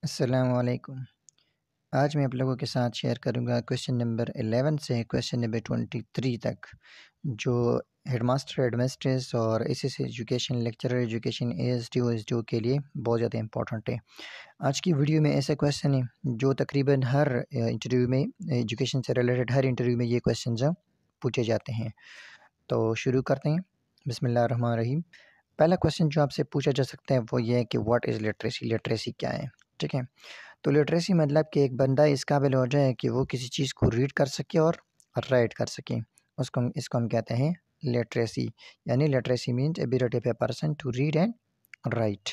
السلام علیکم۔ آج میں آپ لوگوں کے ساتھ شیئر کروں گا کویشچن نمبر 11 سے کویشچن نمبر 23 تک، جو ہیڈ ماسٹر ہیڈ مسٹریس اور S education lecturer education ASD کے لیے بہت زیادہ امپورٹنٹ ہے۔ آج کی ویڈیو میں ایسے کویشچن ہیں جو تقریباً ہر انٹرویو میں، ایجوکیشن سے ریلیٹڈ ہر انٹرویو میں یہ کویشچنز پوچھے جاتے ہیں۔ تو شروع کرتے ہیں۔ بسم اللہ الرحمن الرحیم۔ پہلا کویشچن جو آپ سے پوچھا جا سکتا ہے وہ یہ ہے کہ واٹ از لٹریسی؟ لٹریسی کیا ہے؟ ٹھیک ہے، تو لٹریسی مطلب کہ ایک بندہ اس قابل ہو جائے کہ وہ کسی چیز کو ریڈ کر سکے اور رائٹ کر سکے، اس کو ہم کہتے ہیں لٹریسی، یعنی literacy means ability of a person to read and write.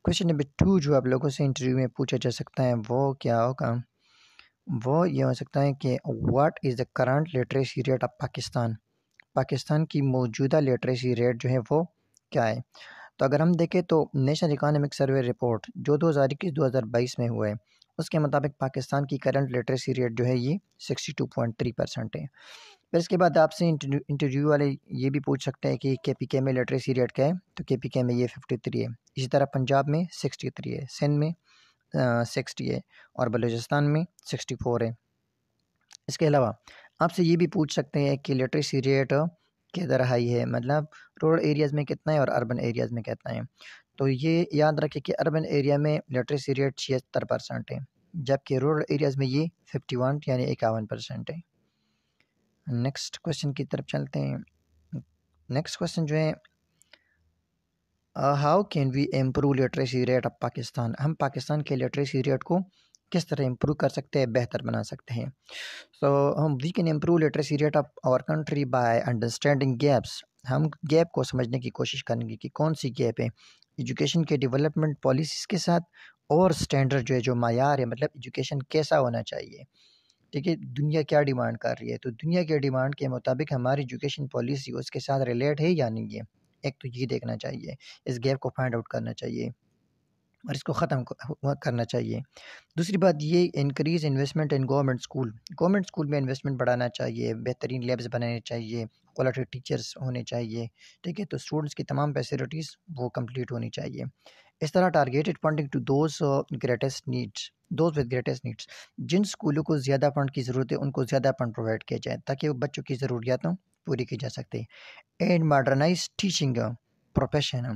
Question number 2 جو آپ لوگوں سے انٹرویو میں پوچھا جا سکتا ہے وہ کیا ہوگا؟ وہ یہ ہو سکتا ہے کہ what is the current literacy rate of Pakistan? Pakistan کی موجودہ لٹریسی ریٹ جو ہے وہ کیا ہے؟ تو اگر ہم دیکھیں تو نیشنل اکانومک سروے رپورٹ جو 2021-2022 میں ہوئے، اس کے مطابق پاکستان کی کرنٹ لٹریسی ریٹ جو ہے یہ 62.3% ہے۔ پھر اس کے بعد آپ سے انٹرویو والے یہ بھی پوچھ سکتے ہیں کہ KPK میں لٹریسی ریٹ کیا ہے؟ تو KPK میں یہ 53 ہے، اسی طرح پنجاب میں 63 ہے، سندھ میں 60 ہے، اور بلوچستان میں 64 ہے۔ اس کے علاوہ آپ سے یہ بھی پوچھ سکتے ہیں کہ لٹریسی ریٹ کدھر ہائی ہے، مطلب رورل ایریاز میں کتنا ہے اور اربن ایریاز میں کتنا ہے۔ تو یہ یاد رکھیں کہ اربن ایریا میں لٹریسی ریٹ 76% ہے، جبکہ رورل ایریاز میں یہ 51 یعنی 51% ہے۔ نیکسٹ کویشچن کی طرف چلتے ہیں۔ نیکسٹ کویشچن جو ہے how can we improve literacy rate of Pakistan? ہم پاکستان کے لٹریسی ریٹ کو کس طرح امپروو کر سکتے ہیں، بہتر بنا سکتے ہیں؟ So we can improve literacy rate of our country by understanding gaps. ہم گیپ کو سمجھنے کی کوشش کریں گے کہ کون سی گیپ ہے ایجوکیشن کے ڈیولپمنٹ پالیسیز کے ساتھ، اور سٹینڈرڈ جو ہے، جو معیار ہے، مطلب ایجوکیشن کیسا ہونا چاہیے۔ ٹھیک ہے، دنیا کیا ڈیمانڈ کر رہی ہے، تو دنیا کے ڈیمانڈ کے مطابق ہماری ایجوکیشن پالیسی اس کے ساتھ ریلیٹ ہے یا نہیں ہے، ایک تو یہ دیکھنا چاہیے، اس گیپ کو فائنڈ آؤٹ کرنا چاہیے اور اس کو ختم کرنا چاہیے۔ دوسری بات یہ increase investment in government school میں انویسٹمنٹ بڑھانا چاہیے، بہترین لیبس بنانے چاہیے، کوالٹی ٹیچرز ہونے چاہیے، ٹھیک ہے، تو اسٹوڈنٹس کی تمام فیسلٹیز وہ کمپلیٹ ہونی چاہیے۔ اس طرح targeted funding to those with greatest needs, جن اسکولوں کو زیادہ فنڈ کی ضرورت ہے ان کو زیادہ فنڈ پرووائڈ کیا جائے تاکہ وہ بچوں کی ضروریاتوں پوری کی جا سکتے۔ And modernise teaching profession,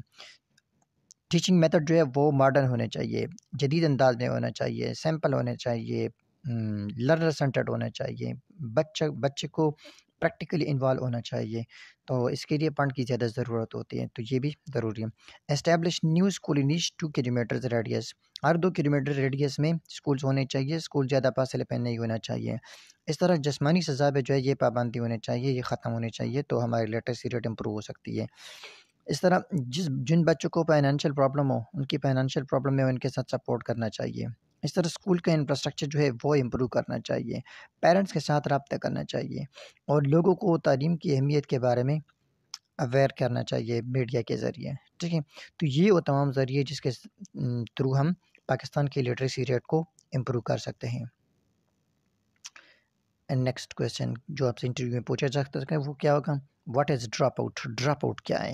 teaching method جو ہے وہ ماڈرن ہونے چاہیے، جدید انداز میں ہونا چاہیے، سیمپل ہونے چاہیے، لرنر سینٹرڈ ہونا چاہیے، بچے کو پریکٹیکلی انوالو ہونا چاہیے، تو اس کے لیے فنڈ کی زیادہ ضرورت ہوتی ہے، تو یہ بھی ضروری ہے۔ Establish new school in each 2 kilometres radius, ہر 2 کلومیٹر ریڈیس میں اسکولز ہونے چاہیے، اسکول زیادہ فاصلے پہ نہیں ہونا چاہیے۔ اس طرح جسمانی سزا پہ جو ہے یہ پابندی ہونے چاہیے، یہ ختم ہونی چاہیے، تو ہماری لٹریسی ریٹ امپروو ہو سکتی ہے۔ اس طرح جن بچوں کو فائنینشیل پرابلم ہو ان کی فائنینشیل پرابلم میں ان کے ساتھ سپورٹ کرنا چاہیے۔ اس طرح اسکول کا انفراسٹرکچر جو ہے وہ امپروو کرنا چاہیے، پیرنٹس کے ساتھ رابطہ کرنا چاہیے، اور لوگوں کو تعلیم کی اہمیت کے بارے میں اویئر کرنا چاہیے میڈیا کے ذریعے، ٹھیک ہے۔ تو یہ وہ تمام ذریعے جس کے تھرو ہم پاکستان کی لٹریسی ریٹ کو امپروو کر سکتے ہیں۔ نیکسٹ کویشچن جو آپ سے انٹرویو میں پوچھا جا سکتا ہے وہ کیا ہوگا؟ What is drop out? Drop out کیا ہے؟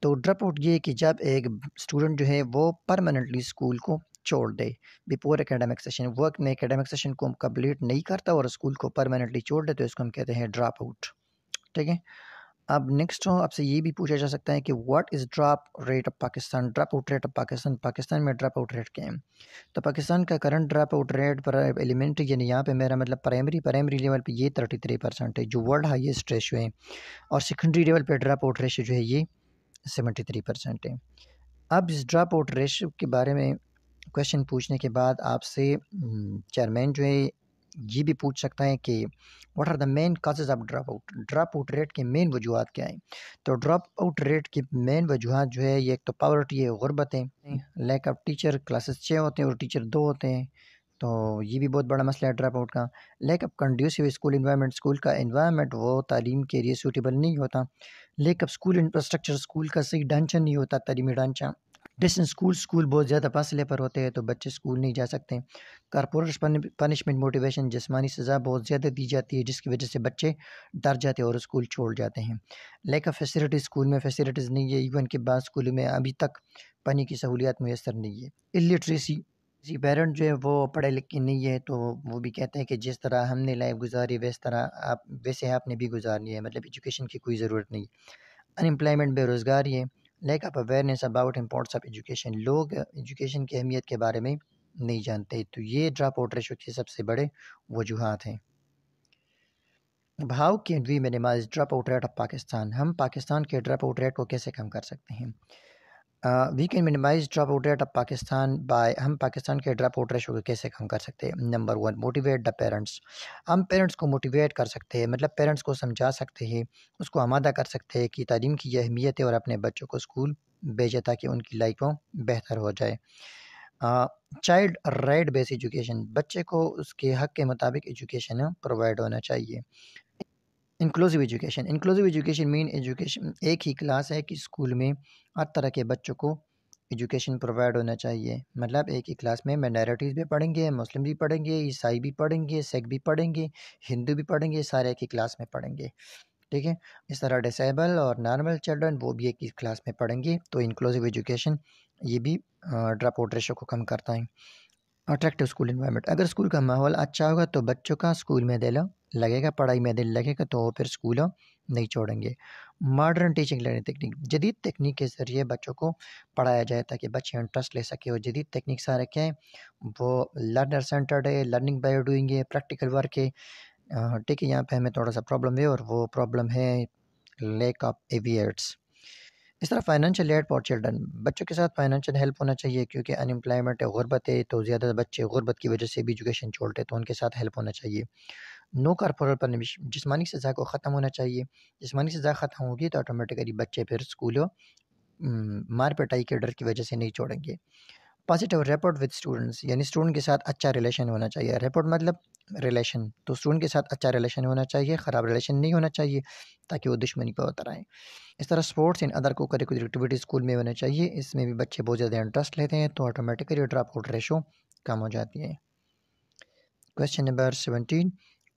تو ڈراپ آؤٹ یہ کہ جب ایک اسٹوڈنٹ جو ہے وہ پرماننٹلی اسکول کو چھوڑ دے، بیفور اکیڈمک سیشن، وہ اپنے اکیڈمک سیشن کو کمپلیٹ نہیں کرتا اور اسکول کو پرماننٹلی چھوڑ دے، تو اس کو ہم کہتے ہیں ڈراپ آؤٹ، ٹھیک ہے۔ اب نیکسٹ آپ سے یہ بھی پوچھا جا سکتا ہے کہ what is drop rate of Pakistan? Drop out rate of Pakistan, Pakistan میں ڈراپ آؤٹ ریٹ کیا ہے؟ تو پاکستان کا کرنٹ ڈراپ آؤٹ ریٹ پر ایلیمنٹری، یعنی یہاں پہ میرا مطلب پرائمری لیول پہ یہ 33% ہے، جو ورلڈ ہائیسٹ ریشو ہے، اور سیکنڈری لیول پہ ڈراپ آؤٹ ریشو جو ہے یہ 73% ہے۔ اب اس ڈراپ آؤٹ ریشو کے بارے میں کویشچن پوچھنے کے بعد آپ سے چیئرمین جو ہے یہ بھی پوچھ سکتا ہے کہ what are the main causes of drop out? Drop out rate کے مین وجوہات کیا ہیں؟ تو ڈراپ آؤٹ ریٹ کی مین وجوہات جو ہے یہ ایک تو پاورٹی ہے، غربت ہے، لیک آف ٹیچر، کلاسز 6 ہوتے ہیں اور ٹیچر 2 ہوتے ہیں، تو یہ بھی بہت بڑا مسئلہ ہے ڈراپ آؤٹ کا۔ Lack of conducive school environment, school کا انوائرمنٹ وہ تعلیم کے لیے سوٹیبل نہیں ہوتا۔ Lack of school infrastructure, school کا صحیح ڈھانچہ نہیں ہوتا، تعلیمی ڈھانچہ۔ ڈسٹنس اسکول بہت زیادہ فاصلے پر ہوتے ہیں تو بچے اسکول نہیں جا سکتے۔ کارپوریٹ پنشمنٹ، موٹیویشن، جسمانی سزا بہت زیادہ دی جاتی ہے جس کی وجہ سے بچے ڈر جاتے ہیں اور اسکول چھوڑ جاتے ہیں۔ لیک آف فیسلٹیز، اسکول میں فیسلٹیز نہیں ہے، ایون کہ بعض اسکولوں میں ابھی تک پانی کی سہولیات میسر نہیں ہے۔ الٹریسی، کسی پیرنٹ جو ہے وہ پڑھے لکھے نہیں ہے تو وہ بھی کہتے ہیں کہ جس طرح ہم نے لائف گزاری ویسے آپ نے بھی گزارنی ہے، مطلب ایجوکیشن کی کوئی ضرورت نہیں۔ ان امپلائمنٹ، بے روزگاری ہے، lack of awareness about importance of education, لوگ ایجوکیشن کی اہمیت کے بارے میں نہیں جانتے، تو یہ ڈراپ آؤٹ ریشو کے سب سے بڑے وجوہات ہیں۔ How can we minimise drop out rate of Pakistan, ہم پاکستان کے ڈراپ آؤٹ ریٹ کو کیسے کم کر سکتے ہیں؟ We can minimise drop out rate of Pakistan by, ہم پاکستان کے ڈراپ آؤٹ ریشو کو کیسے کم کر سکتے ہیں؟ نمبر 1، موٹیویٹ دا پیرنٹس، ہم پیرنٹس کو موٹیویٹ کر سکتے ہیں، مطلب پیرنٹس کو سمجھا سکتے ہیں، اس کو آمادہ کر سکتے ہیں کہ تعلیم کی یہ اہمیت ہے اور اپنے بچوں کو اسکول بھیجے تاکہ ان کی لائف بہتر ہو جائے۔ چائلڈ رائٹ بیس ایجوکیشن، بچے کو اس کے حق کے مطابق ایجوکیشن پرووائڈ ہونا چاہیے۔ انکلوسیو ایجوکیشن، انکلوسیو ایجوکیشن مین ایجوکیشن ایک ہی کلاس ہے کہ اسکول میں ہر طرح کے بچوں کو ایجوکیشن پرووائڈ ہونا چاہیے، مطلب ایک ہی کلاس میں مائنارٹیز بھی پڑھیں گے، مسلم بھی پڑھیں گے، عیسائی بھی پڑھیں گے، سکھ بھی پڑھیں گے، ہندو بھی پڑھیں گے، سارے ایک ہی کلاس میں پڑھیں گے، ٹھیک ہے۔ اس طرح ڈسیبل اور نارمل چلڈرن وہ بھی ایک ہی کلاس میں پڑھیں گے، تو انکلوسیو ایجوکیشن یہ بھی ڈراپ آؤٹ ریشو کو کم کرتا ہے۔ اٹریکٹیو اسکول انوائرمنٹ، اگر اسکول کا ماحول اچھا ہوگا تو بچوں کا اسکول میں دل لگے گا، پڑھائی میں دل لگے گا، تو وہ پھر اسکول نہیں چھوڑیں گے۔ ماڈرن ٹیچنگ لرننگ تکنیک، جدید تکنیک کے ذریعے بچوں کو پڑھایا جائے تاکہ بچے انٹرسٹ لے سکے، اور جدید تکنیک سارے کیا ہیں؟ وہ لرنر سینٹرڈ ہے، لرننگ بائی ڈوئنگ ہے، پریکٹیکل ورک ہے، ٹھیک ہے۔ یہاں پہ ہمیں تھوڑا سا پرابلم ہے، اور وہ پرابلم ہے لیک آف ایویئرس۔ اس طرح فائنینشیل ایڈ فار چلڈرن، بچوں کے ساتھ فائنینشیل ہیلپ ہونا چاہیے، کیونکہ ان امپلائمنٹ ہے، غربت ہے، تو زیادہ بچے غربت کی وجہ سے بھی ایجوکیشن چھوڑتے، تو ان کے ساتھ ہیلپ ہونا چاہیے۔ نو کارپورل پنشمنٹ، جسمانی سزا کو ختم ہونا چاہیے، جسمانی سزا ختم ہوگی تو آٹومیٹیکلی بچے پھر اسکول مار پٹائی کے ڈر کی وجہ سے نہیں چھوڑیں گے۔ پازیٹیو ریپورٹ ود اسٹوڈنٹس، یعنی اسٹوڈنٹ کے ساتھ اچھا ریلیشن ہونا چاہیے، ریپورٹ مطلب ریلیشن، تو اسٹوڈنٹ کے ساتھ اچھا ریلیشن ہونا چاہیے، خراب ریلیشن نہیں ہونا چاہیے تاکہ وہ دشمنی پہ اتر آئیں۔ اس طرح اسپورٹس اینڈ ادر کو کریکولر ایکٹیویٹی اسکول میں ہونا چاہیے، اس میں بھی بچے بہت زیادہ انٹرسٹ لیتے ہیں تو آٹومیٹیکلی ڈراپ آؤٹ ریشو کم ہو جاتی ہے۔ Question number 17،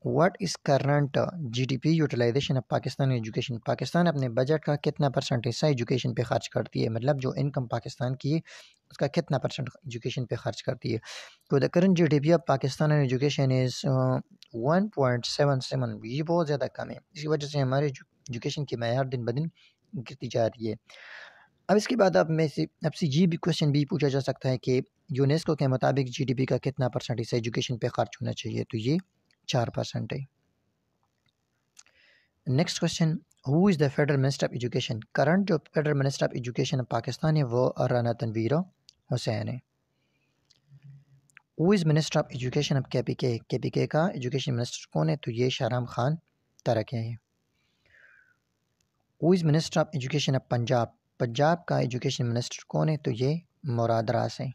what is current G D P utilisation of Pakistan education, Pakistan اپنے بجٹ کا کتنا پرسنٹ حصہ ایجوکیشن پہ خرچ کرتی ہے، مطلب جو انکم پاکستان کی ہے اس کا کتنا پرسنٹ ایجوکیشن پہ خرچ کرتی ہے؟ تو the current G D P of Pakistan education is 1.77، یہ بہت زیادہ کم ہے، اسی وجہ سے ہمارے ایجوکیشن کی معیار دن بدن گرتی جا رہی ہے۔ اب اس کے بعد اب سے جی بھی کویشچن بھی پوچھا جا سکتا ہے کہ یونیسکو کے مطابق جی ڈی پی کا کتنا پرسنٹ حصہ ایجوکیشن پہ خرچ ہونا چاہیے، تو یہ 4% ہے۔ Next question, who is the federal minister of education, current جو federal minister of education of Pakistan ہے وہ رانا تنویر حسین ہے۔ Who is minister of education of K P کے کا ایجوکیشن منسٹر کون ہے، تو یہ شاہرام خان ترک ہے۔ Who is minister of education of Punjab کا ایجوکیشن منسٹر کون ہے، تو یہ مراد راس ہے۔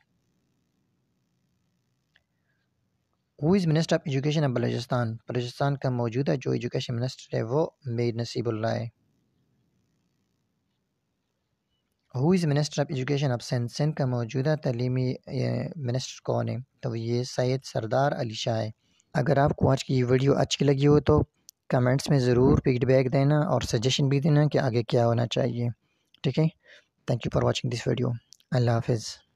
Who is minister of education of Balochistan کا موجودہ جو ایجوکیشن منسٹر ہے وہ میر نصیب اللہ ہے۔ Who is minister of education of Sindh کا موجودہ تعلیمی منسٹر کون ہے، تو یہ سید سردار علی شاہ ہے۔ اگر آپ کو آج کی یہ ویڈیو اچھی لگی ہو تو کمنٹس میں ضرور فیڈ بیک دینا اور سجیشن بھی دینا کہ آگے کیا ہونا چاہیے، ٹھیک ہے۔ Thank you for watching this video, اللہ حافظ۔